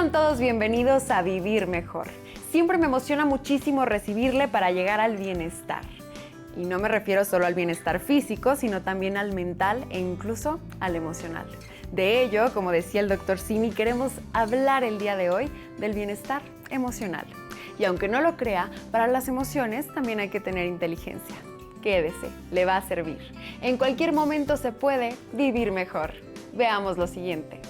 Sean todos bienvenidos a Vivir Mejor. Siempre me emociona muchísimo recibirle para llegar al bienestar. Y no me refiero solo al bienestar físico, sino también al mental e incluso al emocional. De ello, como decía el Dr. Simi, queremos hablar el día de hoy del bienestar emocional. Y aunque no lo crea, para las emociones también hay que tener inteligencia. Quédese, le va a servir. En cualquier momento se puede vivir mejor. Veamos lo siguiente.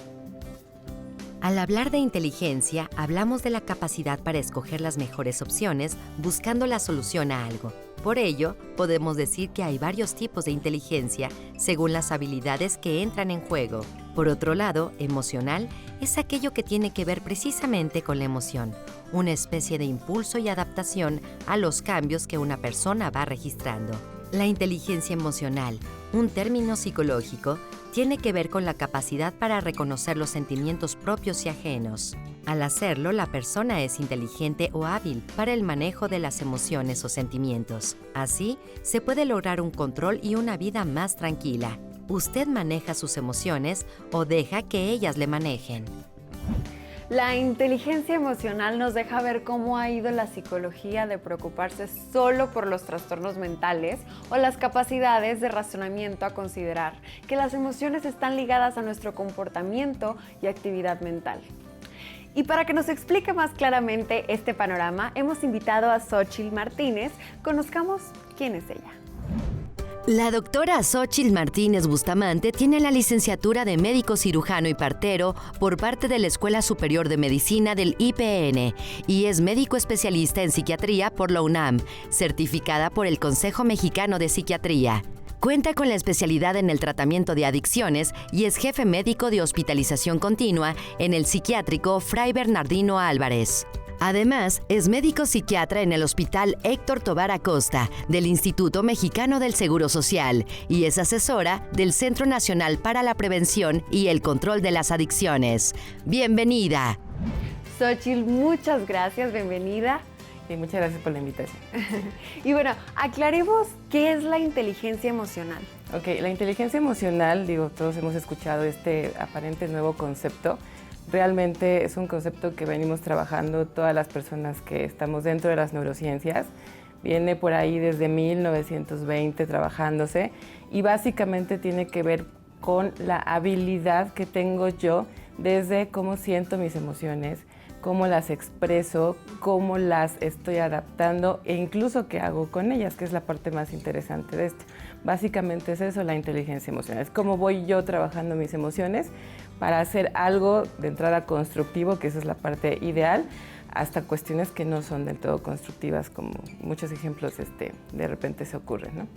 Al hablar de inteligencia, hablamos de la capacidad para escoger las mejores opciones buscando la solución a algo. Por ello, podemos decir que hay varios tipos de inteligencia según las habilidades que entran en juego. Por otro lado, emocional es aquello que tiene que ver precisamente con la emoción, una especie de impulso y adaptación a los cambios que una persona va registrando. La inteligencia emocional, un término psicológico, tiene que ver con la capacidad para reconocer los sentimientos propios y ajenos. Al hacerlo, la persona es inteligente o hábil para el manejo de las emociones o sentimientos. Así, se puede lograr un control y una vida más tranquila. ¿Usted maneja sus emociones o deja que ellas le manejen? La inteligencia emocional nos deja ver cómo ha ido la psicología de preocuparse solo por los trastornos mentales o las capacidades de razonamiento a considerar que las emociones están ligadas a nuestro comportamiento y actividad mental. Y para que nos explique más claramente este panorama, hemos invitado a Xóchitl Martínez. Conozcamos quién es ella. La doctora Xóchitl Martínez Bustamante tiene la licenciatura de médico cirujano y partero por parte de la Escuela Superior de Medicina del IPN y es médico especialista en psiquiatría por la UNAM, certificada por el Consejo Mexicano de Psiquiatría. Cuenta con la especialidad en el tratamiento de adicciones y es jefe médico de hospitalización continua en el psiquiátrico Fray Bernardino Álvarez. Además, es médico psiquiatra en el Hospital Héctor Tovar Acosta del Instituto Mexicano del Seguro Social y es asesora del Centro Nacional para la Prevención y el Control de las Adicciones. ¡Bienvenida! Xóchitl, muchas gracias, bienvenida. Sí, muchas gracias por la invitación. Y bueno, aclaremos qué es la inteligencia emocional. Ok, la inteligencia emocional, todos hemos escuchado este aparente nuevo concepto. Realmente es un concepto que venimos trabajando todas las personas que estamos dentro de las neurociencias. Viene por ahí desde 1920 trabajándose y básicamente tiene que ver con la habilidad que tengo yo desde cómo siento mis emociones, cómo las expreso, cómo las estoy adaptando e incluso qué hago con ellas, que es la parte más interesante de esto. Básicamente es eso, la inteligencia emocional. Es cómo voy yo trabajando mis emociones para hacer algo de entrada constructivo, que esa es la parte ideal, hasta cuestiones que no son del todo constructivas, como muchos ejemplos de repente se ocurren, ¿no?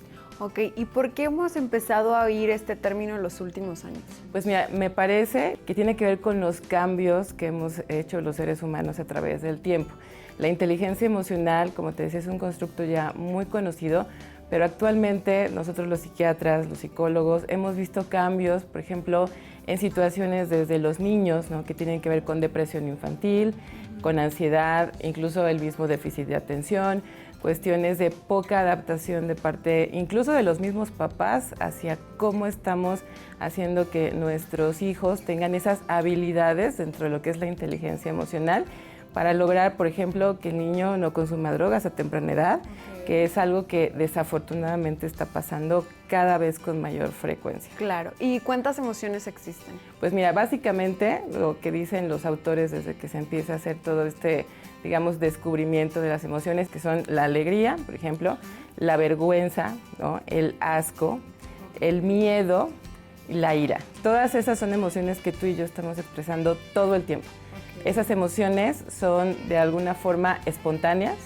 Ok, ¿y por qué hemos empezado a oír este término en los últimos años? Pues mira, me parece que tiene que ver con los cambios que hemos hecho los seres humanos a través del tiempo. La inteligencia emocional, como te decía, es un constructo ya muy conocido, pero actualmente nosotros los psiquiatras, los psicólogos, hemos visto cambios, por ejemplo, en situaciones desde los niños, ¿no?, que tienen que ver con depresión infantil, con ansiedad, incluso el mismo déficit de atención, cuestiones de poca adaptación de parte incluso de los mismos papás hacia cómo estamos haciendo que nuestros hijos tengan esas habilidades dentro de lo que es la inteligencia emocional para lograr, por ejemplo, que el niño no consuma drogas a temprana edad, que es algo que desafortunadamente está pasando cada vez con mayor frecuencia. Claro. ¿Y cuántas emociones existen? Pues mira, básicamente lo que dicen los autores desde que se empieza a hacer todo descubrimiento de las emociones, que son la alegría, por ejemplo, la vergüenza, ¿no?, el asco, el miedo y la ira. Todas esas son emociones que tú y yo estamos expresando todo el tiempo. Esas emociones son de alguna forma espontáneas,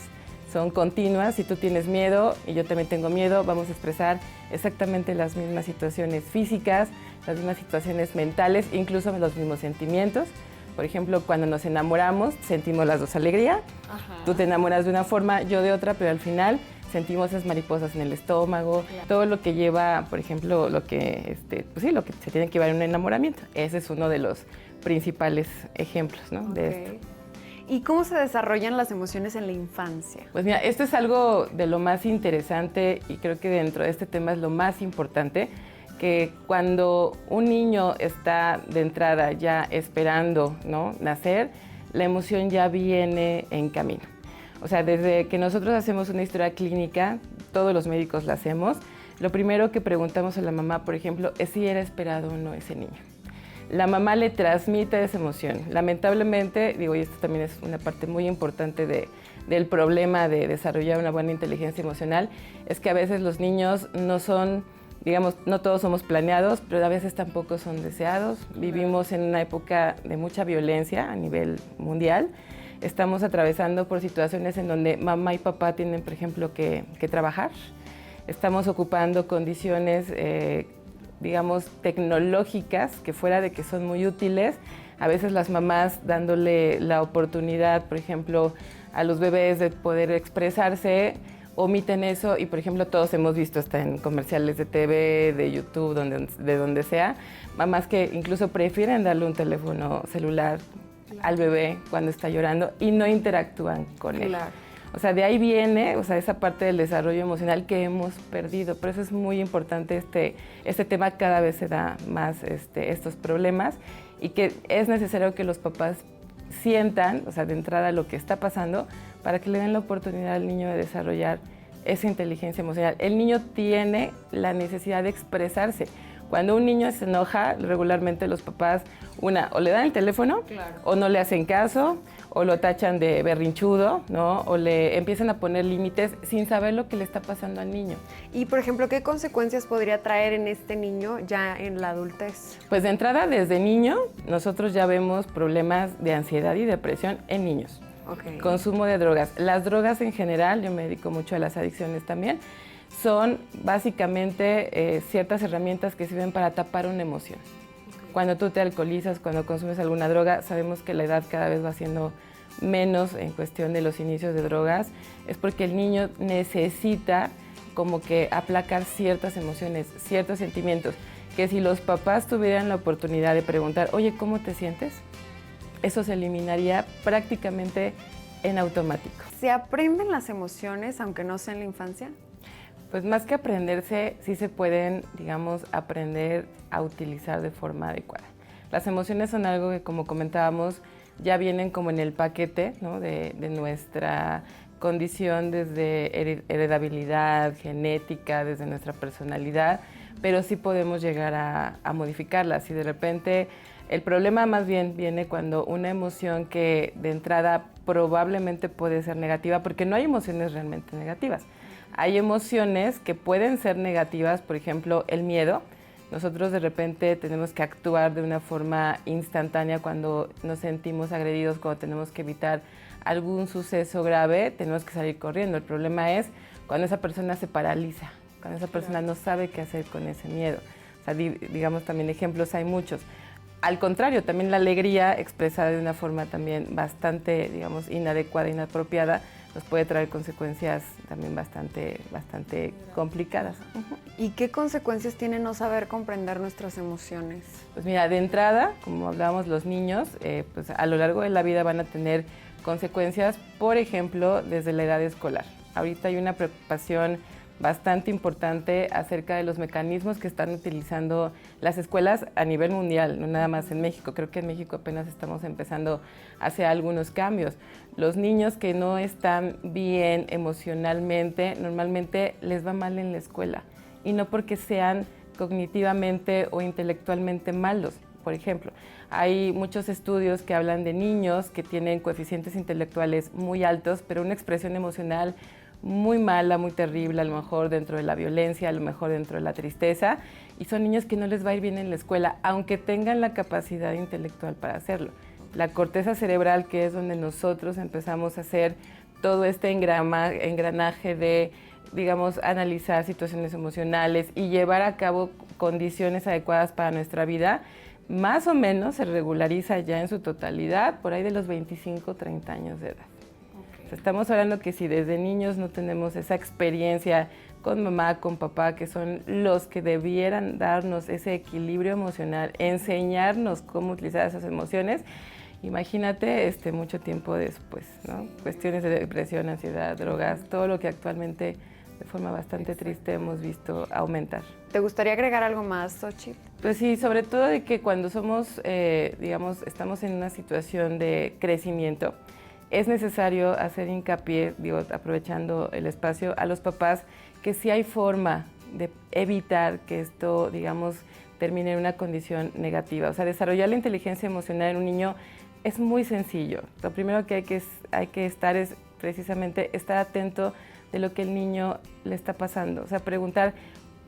son continuas. Si tú tienes miedo y yo también tengo miedo, vamos a expresar exactamente las mismas situaciones físicas, las mismas situaciones mentales, incluso los mismos sentimientos. Por ejemplo, cuando nos enamoramos, sentimos las dos alegría. Ajá. Tú te enamoras de una forma, yo de otra, pero al final sentimos esas mariposas en el estómago, claro. Todo lo que lleva, por ejemplo, lo que se tiene que llevar en un enamoramiento. Ese es uno de los principales ejemplos, ¿no?, de esto. ¿Y cómo se desarrollan las emociones en la infancia? Pues mira, esto es algo de lo más interesante y creo que dentro de este tema es lo más importante, que cuando un niño está de entrada ya esperando, ¿no?, nacer, la emoción ya viene en camino. O sea, desde que nosotros hacemos una historia clínica, todos los médicos la hacemos, lo primero que preguntamos a la mamá, por ejemplo, es si era esperado o no ese niño. La mamá le transmite esa emoción. Lamentablemente, y esto también es una parte muy importante del problema de desarrollar una buena inteligencia emocional, es que a veces los niños no son, no todos somos planeados, pero a veces tampoco son deseados. Vivimos en una época de mucha violencia a nivel mundial. Estamos atravesando por situaciones en donde mamá y papá tienen, por ejemplo, que trabajar. Estamos ocupando condiciones tecnológicas, que fuera de que son muy útiles, a veces las mamás dándole la oportunidad, por ejemplo, a los bebés de poder expresarse, omiten eso y, por ejemplo, todos hemos visto hasta en comerciales de TV, de YouTube, de donde sea, mamás que incluso prefieren darle un teléfono celular al bebé cuando está llorando y no interactúan con él. Claro. O sea, de ahí viene, esa parte del desarrollo emocional que hemos perdido. Por eso es muy importante este tema, cada vez se da más estos problemas y que es necesario que los papás sientan, de entrada lo que está pasando, para que le den la oportunidad al niño de desarrollar esa inteligencia emocional. El niño tiene la necesidad de expresarse. Cuando un niño se enoja, regularmente los papás, o le dan el teléfono, claro, o no le hacen caso, o lo tachan de berrinchudo, ¿no? O le empiezan a poner límites sin saber lo que le está pasando al niño. Y, por ejemplo, ¿qué consecuencias podría traer en este niño ya en la adultez? Pues de entrada, desde niño, nosotros ya vemos problemas de ansiedad y depresión en niños. Okay. Consumo de drogas. Las drogas en general, yo me dedico mucho a las adicciones también, son básicamente ciertas herramientas que sirven para tapar una emoción. Cuando tú te alcoholizas, cuando consumes alguna droga, sabemos que la edad cada vez va siendo menos en cuestión de los inicios de drogas, es porque el niño necesita como que aplacar ciertas emociones, ciertos sentimientos, que si los papás tuvieran la oportunidad de preguntar, oye, ¿cómo te sientes? Eso se eliminaría prácticamente en automático. ¿Se aprenden las emociones aunque no sea en la infancia? Pues más que aprenderse, sí se pueden, aprender a utilizar de forma adecuada. Las emociones son algo que, como comentábamos, ya vienen como en el paquete, ¿no? de nuestra condición desde heredabilidad, genética, desde nuestra personalidad, pero sí podemos llegar a modificarlas. Y de repente el problema más bien viene cuando una emoción que de entrada probablemente puede ser negativa, porque no hay emociones realmente negativas. Hay emociones que pueden ser negativas, por ejemplo, el miedo. Nosotros de repente tenemos que actuar de una forma instantánea cuando nos sentimos agredidos, cuando tenemos que evitar algún suceso grave, tenemos que salir corriendo. El problema es cuando esa persona se paraliza, cuando esa persona no sabe qué hacer con ese miedo. O sea, también ejemplos hay muchos. Al contrario, también la alegría expresada de una forma también bastante, inadecuada, inapropiada, nos puede traer consecuencias también bastante complicadas. ¿Y qué consecuencias tiene no saber comprender nuestras emociones? Pues mira, de entrada, como hablábamos, los niños, pues a lo largo de la vida van a tener consecuencias, por ejemplo, desde la edad escolar. Ahorita hay una preocupación bastante importante acerca de los mecanismos que están utilizando las escuelas a nivel mundial, no nada más en México. Creo que en México apenas estamos empezando a hacer algunos cambios. Los niños que no están bien emocionalmente, normalmente les va mal en la escuela, y no porque sean cognitivamente o intelectualmente malos. Por ejemplo, hay muchos estudios que hablan de niños que tienen coeficientes intelectuales muy altos, pero una expresión emocional muy mala, muy terrible, a lo mejor dentro de la violencia, a lo mejor dentro de la tristeza, y son niños que no les va a ir bien en la escuela, aunque tengan la capacidad intelectual para hacerlo. La corteza cerebral, que es donde nosotros empezamos a hacer todo este engranaje de, analizar situaciones emocionales y llevar a cabo condiciones adecuadas para nuestra vida, más o menos se regulariza ya en su totalidad por ahí de los 25, 30 años de edad. Estamos hablando que si desde niños no tenemos esa experiencia con mamá, con papá, que son los que debieran darnos ese equilibrio emocional, enseñarnos cómo utilizar esas emociones, imagínate mucho tiempo después, ¿no? Cuestiones de depresión, ansiedad, drogas, todo lo que actualmente de forma bastante triste hemos visto aumentar. ¿Te gustaría agregar algo más, Xochitl? Pues sí, sobre todo de que cuando somos, digamos, estamos en una situación de crecimiento, es necesario hacer hincapié, digo, aprovechando el espacio, a los papás que sí hay forma de evitar que esto, digamos, termine en una condición negativa. O sea, desarrollar la inteligencia emocional en un niño es muy sencillo. Lo primero que hay que estar es precisamente estar atento de lo que el niño le está pasando. O sea, preguntar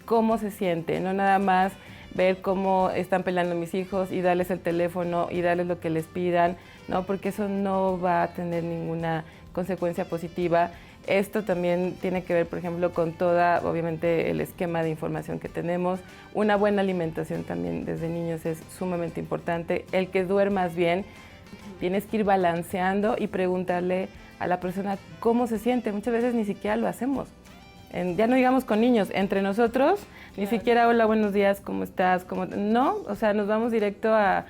cómo se siente, no nada más ver cómo están peleando mis hijos y darles el teléfono y darles lo que les pidan, ¿no? Porque eso no va a tener ninguna consecuencia positiva. Esto también tiene que ver, por ejemplo, con toda, obviamente, el esquema de información que tenemos. Una buena alimentación también desde niños es sumamente importante. El que duermas bien, tienes que ir balanceando y preguntarle a la persona cómo se siente. Muchas veces ni siquiera lo hacemos. Ya no digamos con niños, entre nosotros, ni siquiera hola, buenos días, ¿cómo estás? No, o sea, nos vamos directo a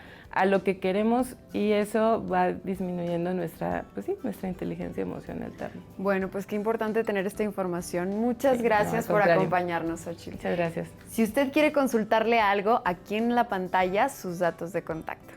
lo que queremos y eso va disminuyendo nuestra inteligencia emocional también. Bueno, pues qué importante tener esta información. Muchas gracias por acompañarnos, Xochitl. Muchas gracias. Si usted quiere consultarle algo, aquí en la pantalla sus datos de contacto.